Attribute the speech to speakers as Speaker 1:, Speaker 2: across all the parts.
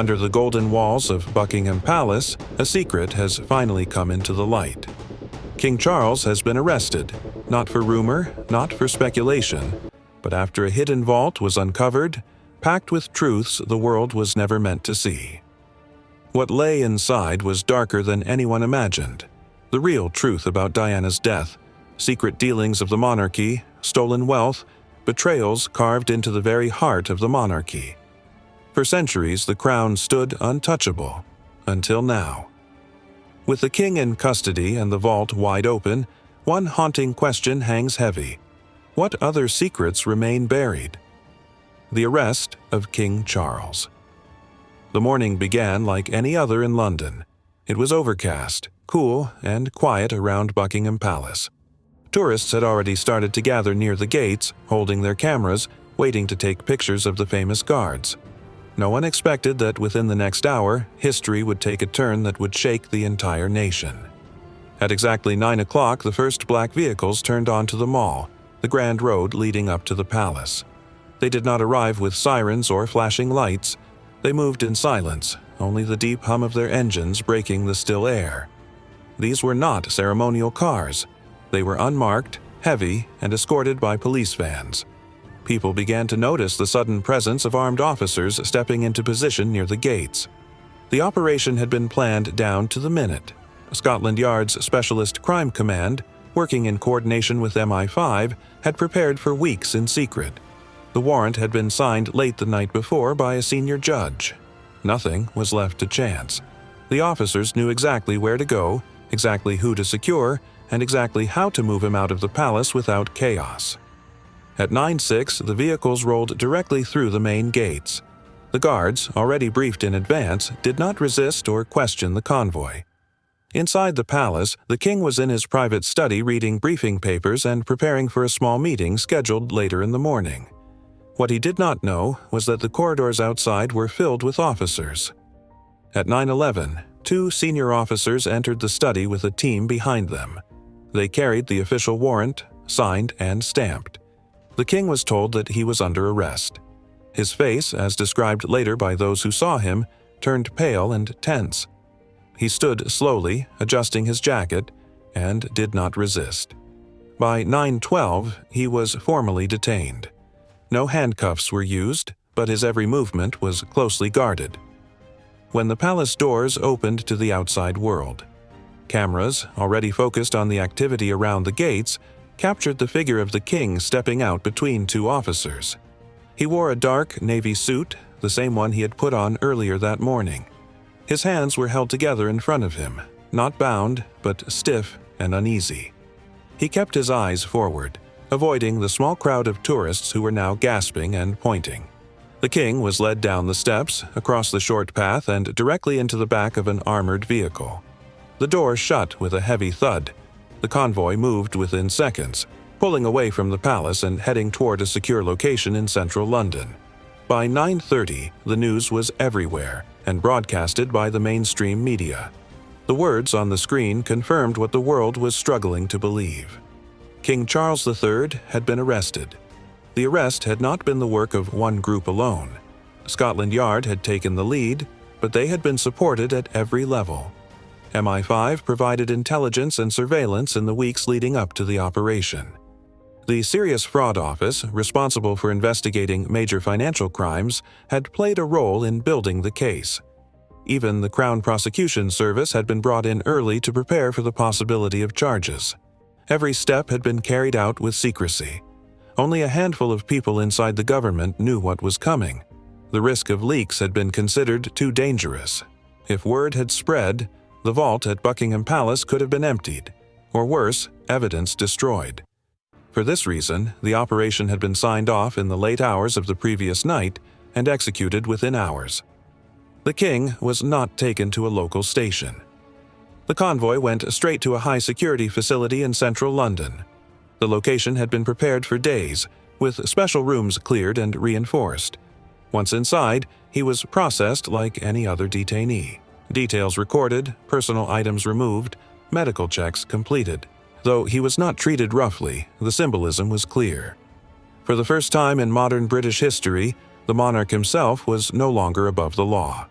Speaker 1: Under the golden walls of Buckingham Palace, a secret has finally come into the light. King Charles has been arrested, not for rumor, not for speculation, but after a hidden vault was uncovered, packed with truths the world was never meant to see. What lay inside was darker than anyone imagined. The real truth about Diana's death, secret dealings of the monarchy, stolen wealth, betrayals carved into the very heart of the monarchy. For centuries, the crown stood untouchable, until now. With the king in custody and the vault wide open, one haunting question hangs heavy. What other secrets remain buried? The arrest of King Charles. The morning began like any other in London. It was overcast, cool, and quiet around Buckingham Palace. Tourists had already started to gather near the gates, holding their cameras, waiting to take pictures of the famous guards. No one expected that within the next hour, history would take a turn that would shake the entire nation. At exactly 9 o'clock, the first black vehicles turned onto the Mall, the grand road leading up to the palace. They did not arrive with sirens or flashing lights. They moved in silence, only the deep hum of their engines breaking the still air. These were not ceremonial cars. They were unmarked, heavy, and escorted by police vans. People began to notice the sudden presence of armed officers stepping into position near the gates. The operation had been planned down to the minute. Scotland Yard's Specialist Crime Command, working in coordination with MI5, had prepared for weeks in secret. The warrant had been signed late the night before by a senior judge. Nothing was left to chance. The officers knew exactly where to go, exactly who to secure, and exactly how to move him out of the palace without chaos. At 9:06, the vehicles rolled directly through the main gates. The guards, already briefed in advance, did not resist or question the convoy. Inside the palace, the king was in his private study reading briefing papers and preparing for a small meeting scheduled later in the morning. What he did not know was that the corridors outside were filled with officers. At 9:11, 2 senior officers entered the study with a team behind them. They carried the official warrant, signed and stamped. The king was told that he was under arrest. His face, as described later by those who saw him, turned pale and tense. He stood slowly, adjusting his jacket, and did not resist. By 9:12, he was formally detained. No handcuffs were used, but his every movement was closely guarded. When the palace doors opened to the outside world, cameras, already focused on the activity around the gates, captured the figure of the king stepping out between 2 officers. He wore a dark navy suit, the same one he had put on earlier that morning. His hands were held together in front of him, not bound, but stiff and uneasy. He kept his eyes forward, avoiding the small crowd of tourists who were now gasping and pointing. The king was led down the steps, across the short path, and directly into the back of an armored vehicle. The door shut with a heavy thud. The convoy moved within seconds, pulling away from the palace and heading toward a secure location in central London. By 9:30, the news was everywhere and broadcasted by the mainstream media. The words on the screen confirmed what the world was struggling to believe. King Charles III had been arrested. The arrest had not been the work of one group alone. Scotland Yard had taken the lead, but they had been supported at every level. MI5 provided intelligence and surveillance in the weeks leading up to the operation. The Serious Fraud Office, responsible for investigating major financial crimes, had played a role in building the case. Even the Crown Prosecution Service had been brought in early to prepare for the possibility of charges. Every step had been carried out with secrecy. Only a handful of people inside the government knew what was coming. The risk of leaks had been considered too dangerous. If word had spread, the vault at Buckingham Palace could have been emptied, or worse, evidence destroyed. For this reason, the operation had been signed off in the late hours of the previous night and executed within hours. The king was not taken to a local station. The convoy went straight to a high-security facility in central London. The location had been prepared for days, with special rooms cleared and reinforced. Once inside, he was processed like any other detainee. Details recorded, personal items removed, medical checks completed. Though he was not treated roughly, the symbolism was clear. For the first time in modern British history, the monarch himself was no longer above the law.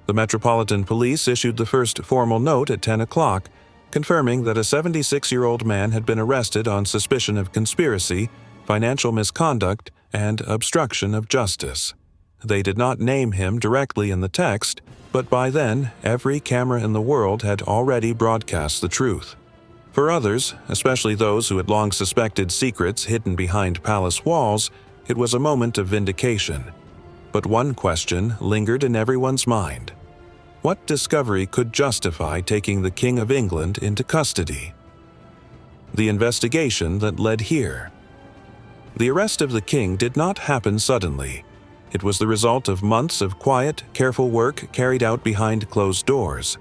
Speaker 1: The Metropolitan Police issued the first formal note at 10 o'clock, confirming that a 76-year-old man had been arrested on suspicion of conspiracy, financial misconduct, and obstruction of justice. They did not name him directly in the text, but by then, every camera in the world had already broadcast the truth. For others, especially those who had long suspected secrets hidden behind palace walls, it was a moment of vindication. But one question lingered in everyone's mind. What discovery could justify taking the King of England into custody? The investigation that led here. The arrest of the king did not happen suddenly. It was the result of months of quiet, careful work carried out behind closed doors.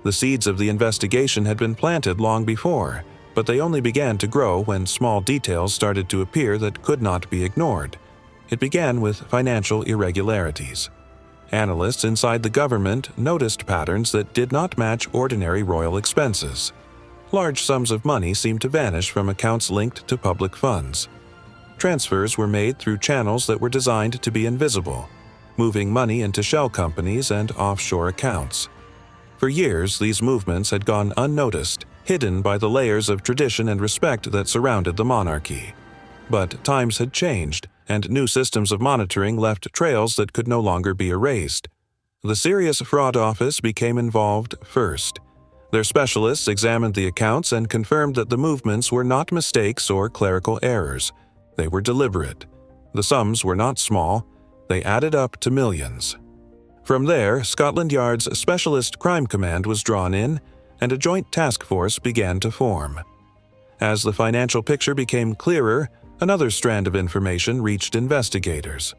Speaker 1: The seeds of the investigation had been planted long before, but they only began to grow when small details started to appear that could not be ignored. It began with financial irregularities. Analysts inside the government noticed patterns that did not match ordinary royal expenses. Large sums of money seemed to vanish from accounts linked to public funds. Transfers were made through channels that were designed to be invisible, moving money into shell companies and offshore accounts. For years, these movements had gone unnoticed, hidden by the layers of tradition and respect that surrounded the monarchy. But times had changed, and new systems of monitoring left trails that could no longer be erased. The Serious Fraud Office became involved first. Their specialists examined the accounts and confirmed that the movements were not mistakes or clerical errors. They were deliberate. The sums were not small. They added up to millions. From there, Scotland Yard's Specialist Crime Command was drawn in, and a joint task force began to form. As the financial picture became clearer, another strand of information reached investigators.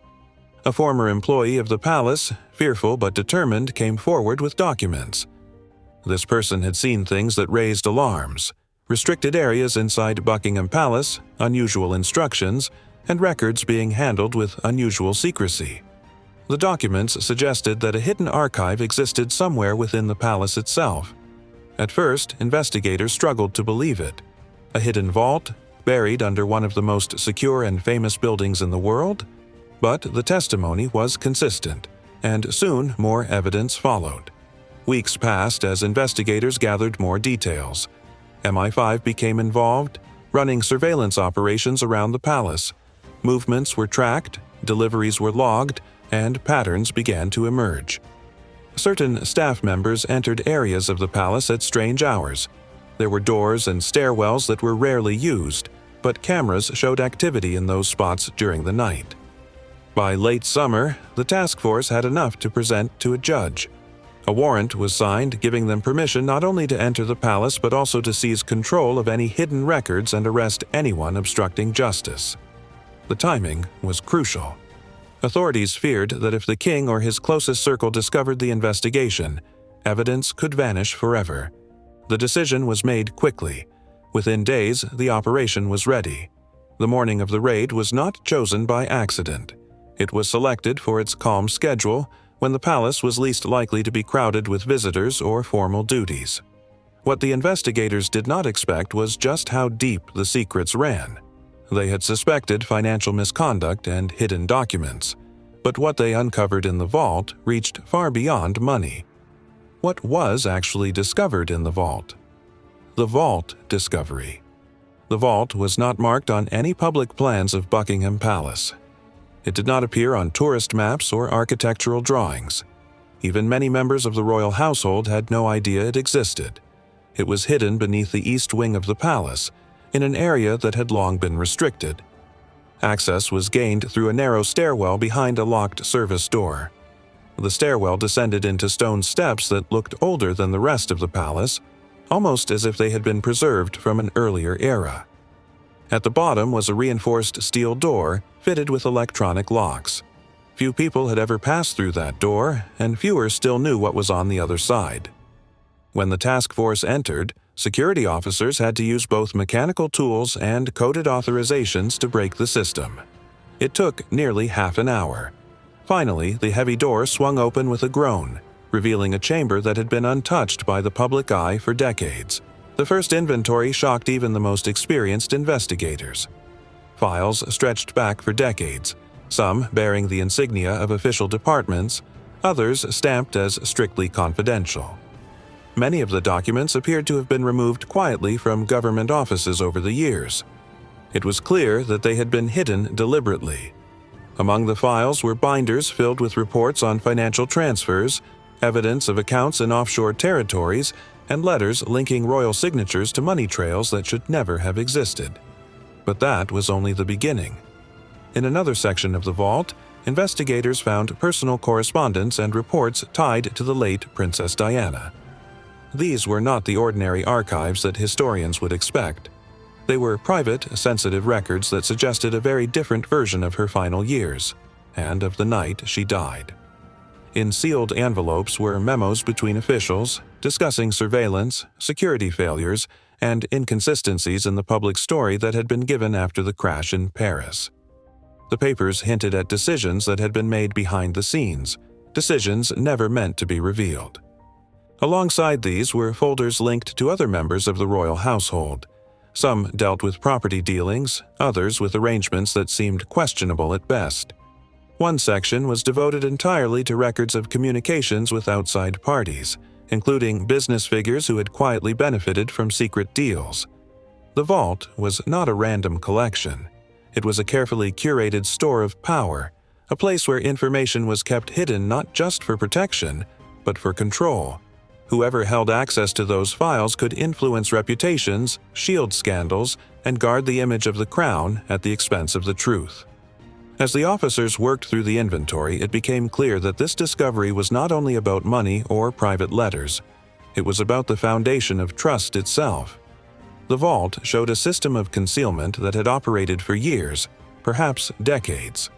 Speaker 1: A former employee of the palace, fearful but determined, came forward with documents. This person had seen things that raised alarms: restricted areas inside Buckingham Palace, unusual instructions, and records being handled with unusual secrecy. The documents suggested that a hidden archive existed somewhere within the palace itself. At first, investigators struggled to believe it. A hidden vault, buried under one of the most secure and famous buildings in the world? But the testimony was consistent, and soon more evidence followed. Weeks passed as investigators gathered more details. MI5 became involved, running surveillance operations around the palace. Movements were tracked, deliveries were logged, and patterns began to emerge. Certain staff members entered areas of the palace at strange hours. There were doors and stairwells that were rarely used, but cameras showed activity in those spots during the night. By late summer, the task force had enough to present to a judge. A warrant was signed giving them permission not only to enter the palace but also to seize control of any hidden records and arrest anyone obstructing justice. The timing was crucial. Authorities feared that if the king or his closest circle discovered the investigation, evidence could vanish forever. The decision was made quickly. Within days, the operation was ready. The morning of the raid was not chosen by accident. It was selected for its calm schedule, when the palace was least likely to be crowded with visitors or formal duties. What the investigators did not expect was just how deep the secrets ran. They had suspected financial misconduct and hidden documents, but what they uncovered in the vault reached far beyond money. What was actually discovered in the vault? The vault discovery. The vault was not marked on any public plans of Buckingham Palace. It did not appear on tourist maps or architectural drawings. Even many members of the royal household had no idea it existed. It was hidden beneath the east wing of the palace, in an area that had long been restricted. Access was gained through a narrow stairwell behind a locked service door. The stairwell descended into stone steps that looked older than the rest of the palace, almost as if they had been preserved from an earlier era. At the bottom was a reinforced steel door fitted with electronic locks. Few people had ever passed through that door, and fewer still knew what was on the other side. When the task force entered, security officers had to use both mechanical tools and coded authorizations to break the system. It took nearly half an hour. Finally, the heavy door swung open with a groan, revealing a chamber that had been untouched by the public eye for decades. The first inventory shocked even the most experienced investigators. Files stretched back for decades, some bearing the insignia of official departments, others stamped as strictly confidential. Many of the documents appeared to have been removed quietly from government offices over the years. It was clear that they had been hidden deliberately. Among the files were binders filled with reports on financial transfers, evidence of accounts in offshore territories, and letters linking royal signatures to money trails that should never have existed. But that was only the beginning. In another section of the vault, investigators found personal correspondence and reports tied to the late Princess Diana. These were not the ordinary archives that historians would expect. They were private, sensitive records that suggested a very different version of her final years, and of the night she died. In sealed envelopes were memos between officials, discussing surveillance, security failures, and inconsistencies in the public story that had been given after the crash in Paris. The papers hinted at decisions that had been made behind the scenes, decisions never meant to be revealed. Alongside these were folders linked to other members of the royal household. Some dealt with property dealings, others with arrangements that seemed questionable at best. One section was devoted entirely to records of communications with outside parties, including business figures who had quietly benefited from secret deals. The vault was not a random collection. It was a carefully curated store of power, a place where information was kept hidden not just for protection, but for control. Whoever held access to those files could influence reputations, shield scandals, and guard the image of the crown at the expense of the truth. As the officers worked through the inventory, it became clear that this discovery was not only about money or private letters. It was about the foundation of trust itself. The vault showed a system of concealment that had operated for years, perhaps decades.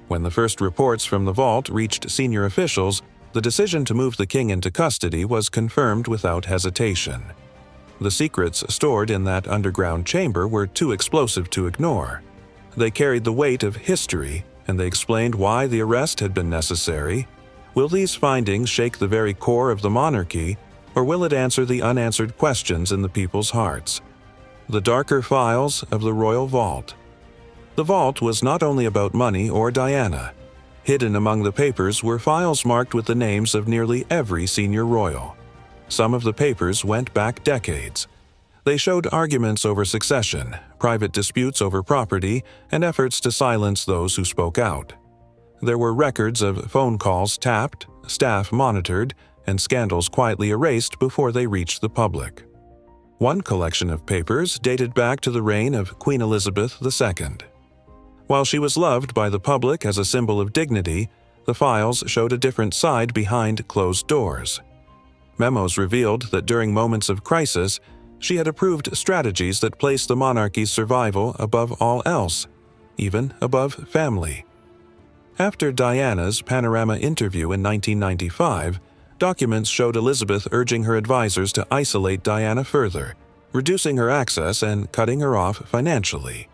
Speaker 1: When the first reports from the vault reached senior officials, the decision to move the king into custody was confirmed without hesitation. The secrets stored in that underground chamber were too explosive to ignore. They carried the weight of history, and they explained why the arrest had been necessary. Will these findings shake the very core of the monarchy, or will it answer the unanswered questions in the people's hearts? The darker files of the royal vault. The vault was not only about money or Diana. Hidden among the papers were files marked with the names of nearly every senior royal. Some of the papers went back decades. They showed arguments over succession, private disputes over property, and efforts to silence those who spoke out. There were records of phone calls tapped, staff monitored, and scandals quietly erased before they reached the public. One collection of papers dated back to the reign of Queen Elizabeth II. While she was loved by the public as a symbol of dignity, the files showed a different side behind closed doors. Memos revealed that during moments of crisis, she had approved strategies that placed the monarchy's survival above all else, even above family. After Diana's panorama interview in 1995, documents showed Elizabeth urging her advisors to isolate Diana further, reducing her access and cutting her off financially.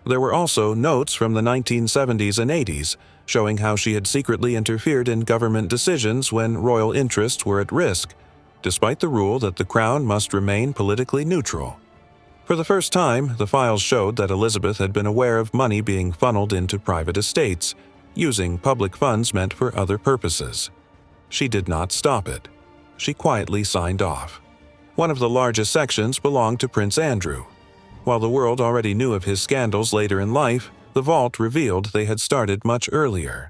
Speaker 1: There were also notes from the 1970s and 80s showing how she had secretly interfered in government decisions when royal interests were at risk, despite the rule that the crown must remain politically neutral. For the first time, the files showed that Elizabeth had been aware of money being funneled into private estates, using public funds meant for other purposes. She did not stop it. She quietly signed off. One of the largest sections belonged to Prince Andrew. While the world already knew of his scandals later in life, the vault revealed they had started much earlier.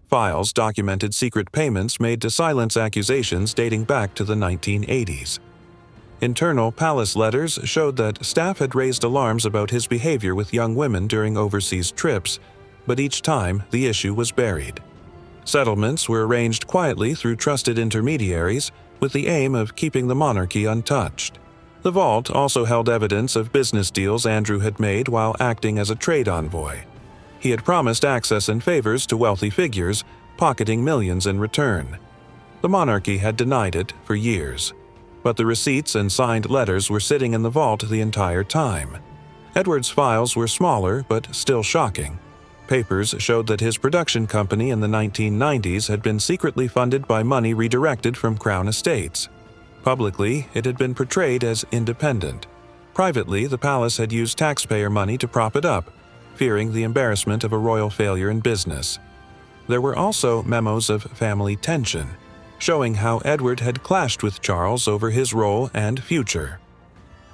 Speaker 1: Files documented secret payments made to silence accusations dating back to the 1980s. Internal palace letters showed that staff had raised alarms about his behavior with young women during overseas trips, but each time the issue was buried. Settlements were arranged quietly through trusted intermediaries with the aim of keeping the monarchy untouched. The vault also held evidence of business deals Andrew had made while acting as a trade envoy. He had promised access and favors to wealthy figures, pocketing millions in return. The monarchy had denied it for years, but the receipts and signed letters were sitting in the vault the entire time. Edward's files were smaller but still shocking. Papers showed that his production company in the 1990s had been secretly funded by money redirected from crown estates. Publicly, it had been portrayed as independent. Privately, the palace had used taxpayer money to prop it up, fearing the embarrassment of a royal failure in business. There were also memos of family tension, showing how Edward had clashed with Charles over his role and future.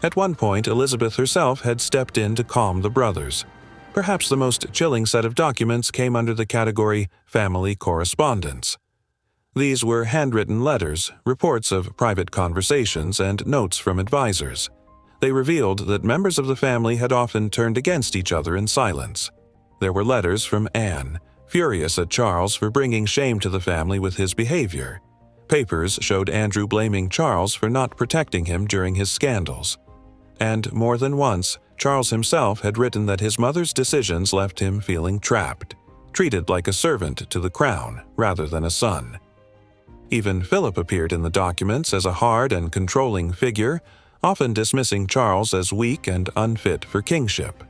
Speaker 1: At one point, Elizabeth herself had stepped in to calm the brothers. Perhaps the most chilling set of documents came under the category family correspondence. These were handwritten letters, reports of private conversations, and notes from advisors. They revealed that members of the family had often turned against each other in silence. There were letters from Anne, furious at Charles for bringing shame to the family with his behavior. Papers showed Andrew blaming Charles for not protecting him during his scandals. And more than once, Charles himself had written that his mother's decisions left him feeling trapped, treated like a servant to the crown rather than a son. Even Philip appeared in the documents as a hard and controlling figure, often dismissing Charles as weak and unfit for kingship.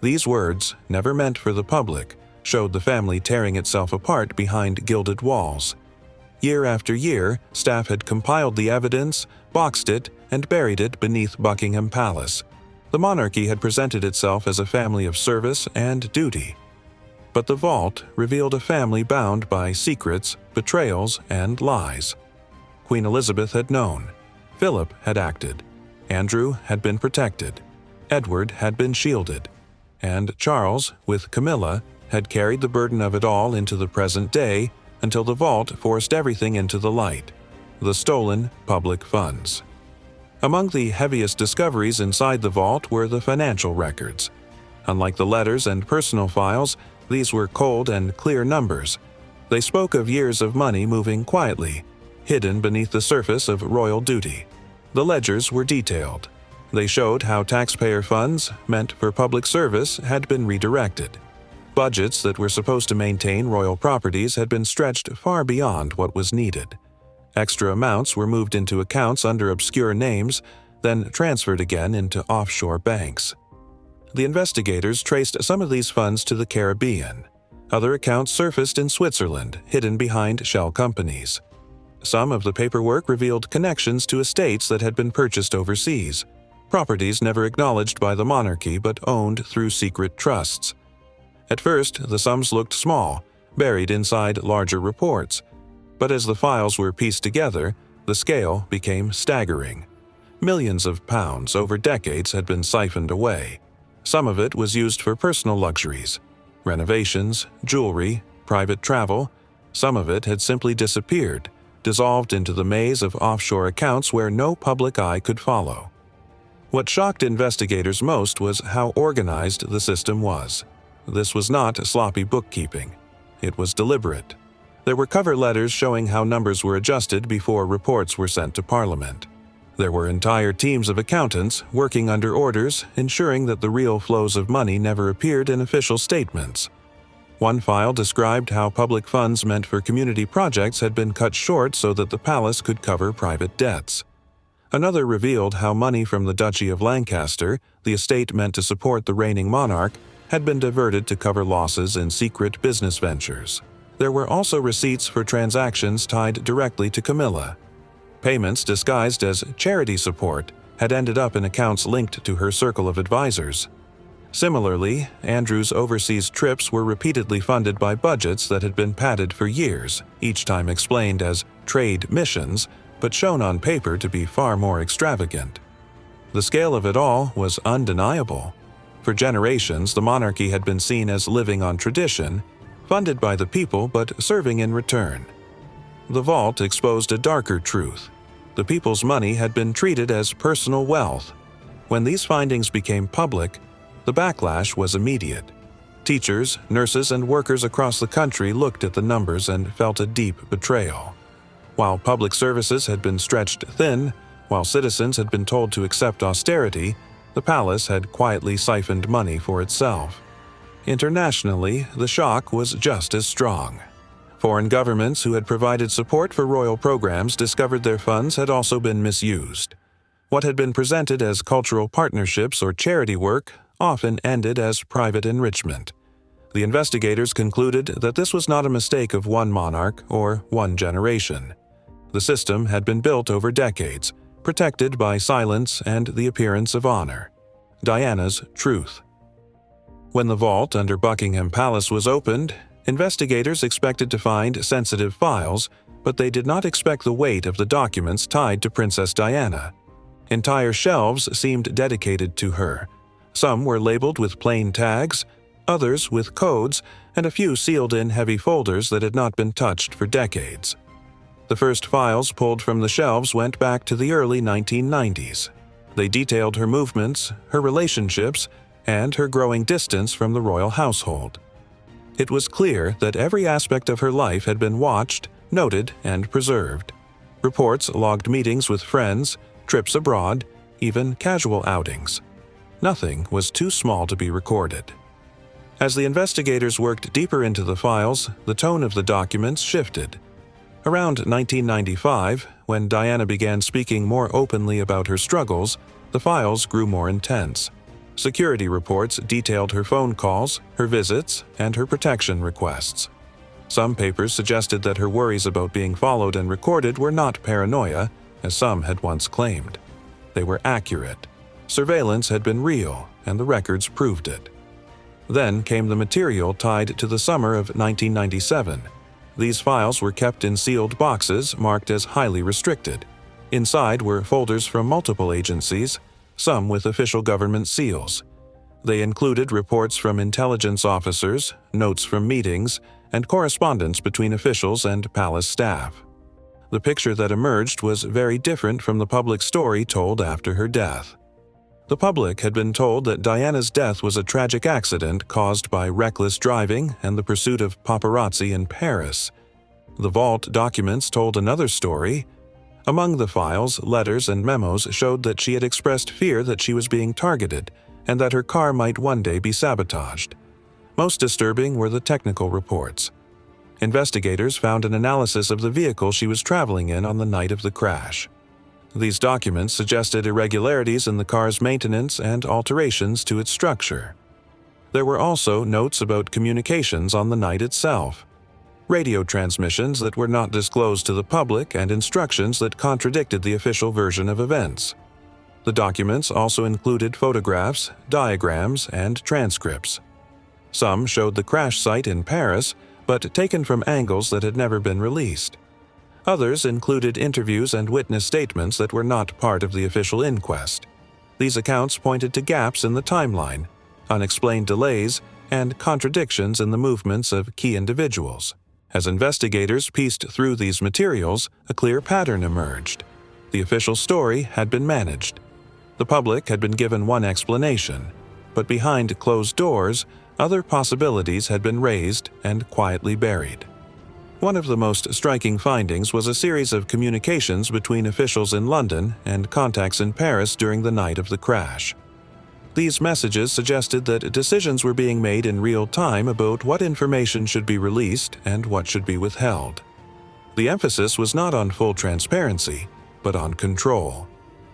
Speaker 1: These words, never meant for the public, showed the family tearing itself apart behind gilded walls. Year after year, staff had compiled the evidence, boxed it, and buried it beneath Buckingham Palace. The monarchy had presented itself as a family of service and duty. But the vault revealed a family bound by secrets, betrayals, and lies. Queen Elizabeth had known. Philip had acted. Andrew had been protected. Edward had been shielded. And Charles, with Camilla, had carried the burden of it all into the present day until the vault forced everything into the light: the stolen public funds. Among the heaviest discoveries inside the vault were the financial records. Unlike the letters and personal files, these were cold and clear numbers. They spoke of years of money moving quietly, hidden beneath the surface of royal duty. The ledgers were detailed. They showed how taxpayer funds, meant for public service, had been redirected. Budgets that were supposed to maintain royal properties had been stretched far beyond what was needed. Extra amounts were moved into accounts under obscure names, then transferred again into offshore banks. The investigators traced some of these funds to the Caribbean. Other accounts surfaced in Switzerland, hidden behind shell companies. Some of the paperwork revealed connections to estates that had been purchased overseas, properties never acknowledged by the monarchy but owned through secret trusts. At first, the sums looked small, buried inside larger reports. But as the files were pieced together, the scale became staggering. Millions of pounds over decades had been siphoned away. Some of it was used for personal luxuries, renovations, jewelry, private travel. Some of it had simply disappeared, dissolved into the maze of offshore accounts where no public eye could follow. What shocked investigators most was how organized the system was. This was not sloppy bookkeeping. It was deliberate. There were cover letters showing how numbers were adjusted before reports were sent to Parliament. There were entire teams of accountants working under orders, ensuring that the real flows of money never appeared in official statements. One file described how public funds meant for community projects had been cut short so that the palace could cover private debts. Another revealed how money from the Duchy of Lancaster, the estate meant to support the reigning monarch, had been diverted to cover losses in secret business ventures. There were also receipts for transactions tied directly to Camilla. Payments disguised as charity support had ended up in accounts linked to her circle of advisors. Similarly, Andrew's overseas trips were repeatedly funded by budgets that had been padded for years, each time explained as trade missions, but shown on paper to be far more extravagant. The scale of it all was undeniable. For generations, the monarchy had been seen as living on tradition, funded by the people but serving in return. The vault exposed a darker truth. The people's money had been treated as personal wealth. When these findings became public, the backlash was immediate. Teachers, nurses, and workers across the country looked at the numbers and felt a deep betrayal. While public services had been stretched thin, while citizens had been told to accept austerity, the palace had quietly siphoned money for itself. Internationally, the shock was just as strong. Foreign governments who had provided support for royal programs discovered their funds had also been misused. What had been presented as cultural partnerships or charity work often ended as private enrichment. The investigators concluded that this was not a mistake of one monarch or one generation. The system had been built over decades, protected by silence and the appearance of honor. Diana's truth. When the vault under Buckingham Palace was opened, Investigators expected to find sensitive files, but they did not expect the weight of the documents tied to Princess Diana. Entire shelves seemed dedicated to her. Some were labeled with plain tags, others with codes, and a few sealed in heavy folders that had not been touched for decades. The first files pulled from the shelves went back to the early 1990s. They detailed her movements, her relationships, and her growing distance from the royal household. It was clear that every aspect of her life had been watched, noted, and preserved. Reports logged meetings with friends, trips abroad, even casual outings. Nothing was too small to be recorded. As the investigators worked deeper into the files, the tone of the documents shifted. Around 1995, when Diana began speaking more openly about her struggles, the files grew more intense. Security reports detailed her phone calls, her visits, and her protection requests. Some papers suggested that her worries about being followed and recorded were not paranoia, as some had once claimed. They were accurate. Surveillance had been real, and the records proved it. Then came the material tied to the summer of 1997. These files were kept in sealed boxes marked as highly restricted. Inside were folders from multiple agencies, some with official government seals. They included reports from intelligence officers, notes from meetings, and correspondence between officials and palace staff. The picture that emerged was very different from the public story told after her death. The public had been told that Diana's death was a tragic accident caused by reckless driving and the pursuit of paparazzi in Paris. The vault documents told another story. Among the files, letters and memos showed that she had expressed fear that she was being targeted and that her car might one day be sabotaged. Most disturbing were the technical reports. Investigators found an analysis of the vehicle she was traveling in on the night of the crash. These documents suggested irregularities in the car's maintenance and alterations to its structure. There were also notes about communications on the night itself, radio transmissions that were not disclosed to the public, and instructions that contradicted the official version of events. The documents also included photographs, diagrams, and transcripts. Some showed the crash site in Paris, but taken from angles that had never been released. Others included interviews and witness statements that were not part of the official inquest. These accounts pointed to gaps in the timeline, unexplained delays, and contradictions in the movements of key individuals. As investigators pieced through these materials, a clear pattern emerged. The official story had been managed. The public had been given one explanation, but behind closed doors, other possibilities had been raised and quietly buried. One of the most striking findings was a series of communications between officials in London and contacts in Paris during the night of the crash. These messages suggested that decisions were being made in real time about what information should be released and what should be withheld. The emphasis was not on full transparency, but on control.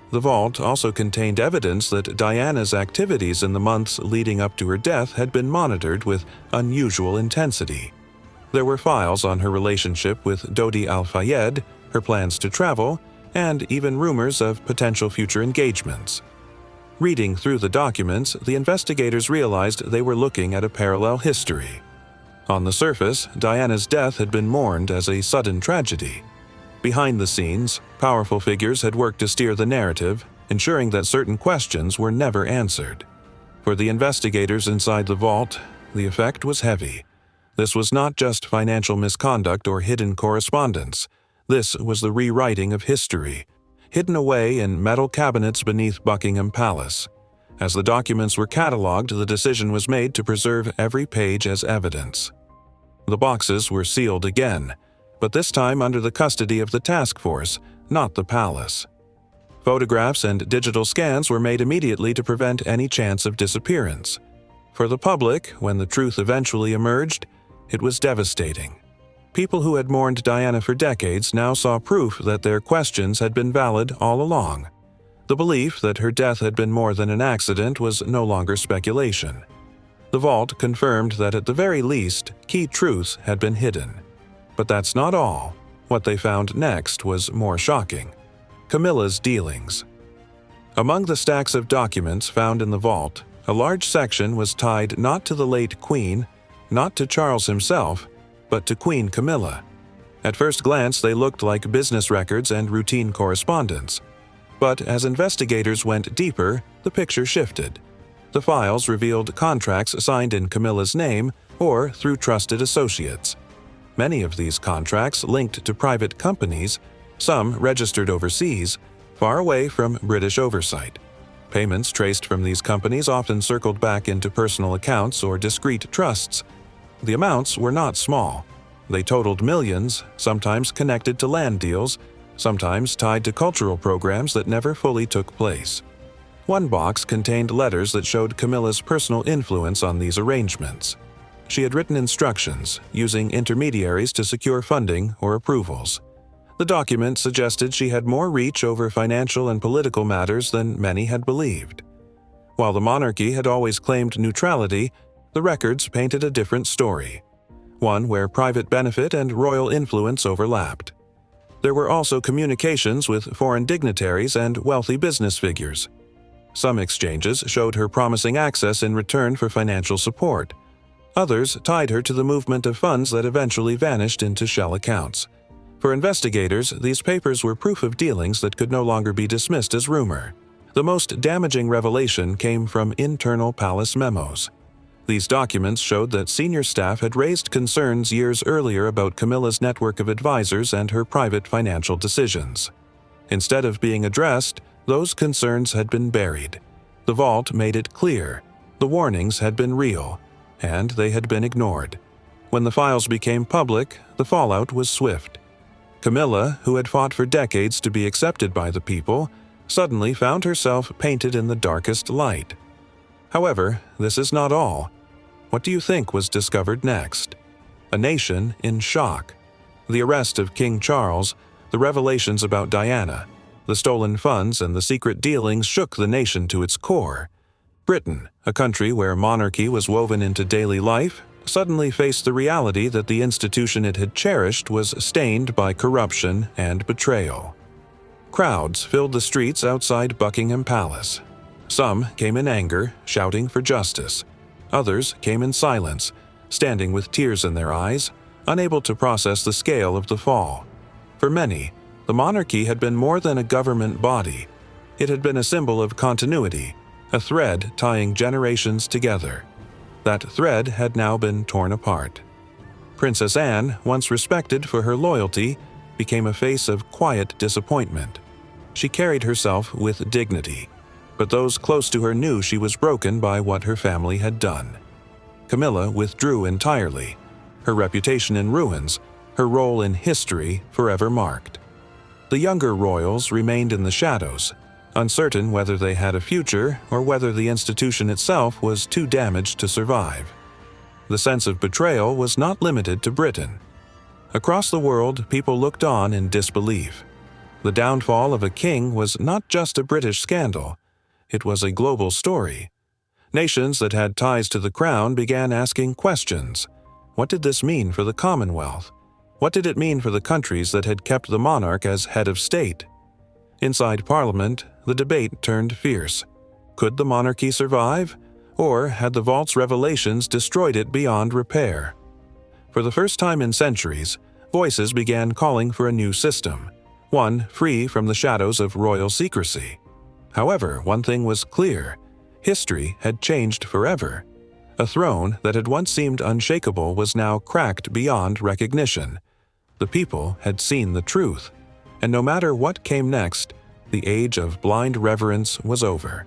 Speaker 1: The vault also contained evidence that Diana's activities in the months leading up to her death had been monitored with unusual intensity. There were files on her relationship with Dodi Al-Fayed, her plans to travel, and even rumors of potential future engagements. Reading through the documents, the investigators realized they were looking at a parallel history. On the surface, Diana's death had been mourned as a sudden tragedy. Behind the scenes, powerful figures had worked to steer the narrative, ensuring that certain questions were never answered. For the investigators inside the vault, the effect was heavy. This was not just financial misconduct or hidden correspondence. This was the rewriting of history, hidden away in metal cabinets beneath Buckingham Palace. As the documents were catalogued, the decision was made to preserve every page as evidence. The boxes were sealed again, but this time under the custody of the task force, not the palace. Photographs and digital scans were made immediately to prevent any chance of disappearance. For the public, when the truth eventually emerged, it was devastating. People who had mourned Diana for decades now saw proof that their questions had been valid all along. The belief that her death had been more than an accident was no longer speculation. The vault confirmed that at the very least, key truths had been hidden. But that's not all. What they found next was more shocking. Camilla's dealings. Among the stacks of documents found in the vault, a large section was tied not to the late Queen, not to Charles himself, but to Queen Camilla. At first glance, they looked like business records and routine correspondence. But as investigators went deeper, the picture shifted. The files revealed contracts signed in Camilla's name or through trusted associates. Many of these contracts linked to private companies, some registered overseas, far away from British oversight. Payments traced from these companies often circled back into personal accounts or discreet trusts. The amounts were not small. They totaled millions, sometimes connected to land deals, sometimes tied to cultural programs that never fully took place. One box contained letters that showed Camilla's personal influence on these arrangements. She had written instructions, using intermediaries to secure funding or approvals. The document suggested she had more reach over financial and political matters than many had believed. While the monarchy had always claimed neutrality, the records painted a different story, one where private benefit and royal influence overlapped. There were also communications with foreign dignitaries and wealthy business figures. Some exchanges showed her promising access in return for financial support. Others tied her to the movement of funds that eventually vanished into shell accounts. For investigators, these papers were proof of dealings that could no longer be dismissed as rumor. The most damaging revelation came from internal palace memos. These documents showed that senior staff had raised concerns years earlier about Camilla's network of advisors and her private financial decisions. Instead of being addressed, those concerns had been buried. The vault made it clear. The warnings had been real, and they had been ignored. When the files became public, the fallout was swift. Camilla, who had fought for decades to be accepted by the people, suddenly found herself painted in the darkest light. However, this is not all. What do you think was discovered next? A nation in shock. The arrest of King Charles, the revelations about Diana, the stolen funds and the secret dealings shook the nation to its core. Britain, a country where monarchy was woven into daily life, suddenly faced the reality that the institution it had cherished was stained by corruption and betrayal. Crowds filled the streets outside Buckingham Palace. Some came in anger, shouting for justice. Others came in silence, standing with tears in their eyes, unable to process the scale of the fall. For many, the monarchy had been more than a government body. It had been a symbol of continuity, a thread tying generations together. That thread had now been torn apart. Princess Anne, once respected for her loyalty, became a face of quiet disappointment. She carried herself with dignity, but those close to her knew she was broken by what her family had done. Camilla withdrew entirely, her reputation in ruins, her role in history forever marked. The younger royals remained in the shadows, uncertain whether they had a future or whether the institution itself was too damaged to survive. The sense of betrayal was not limited to Britain. Across the world, people looked on in disbelief. The downfall of a king was not just a British scandal. It was a global story. Nations that had ties to the crown began asking questions. What did this mean for the Commonwealth? What did it mean for the countries that had kept the monarch as head of state? Inside Parliament, the debate turned fierce. Could the monarchy survive? Or had the vault's revelations destroyed it beyond repair? For the first time in centuries, voices began calling for a new system, one free from the shadows of royal secrecy. However, one thing was clear: history had changed forever. A throne that had once seemed unshakable was now cracked beyond recognition. The people had seen the truth, and no matter what came next, the age of blind reverence was over.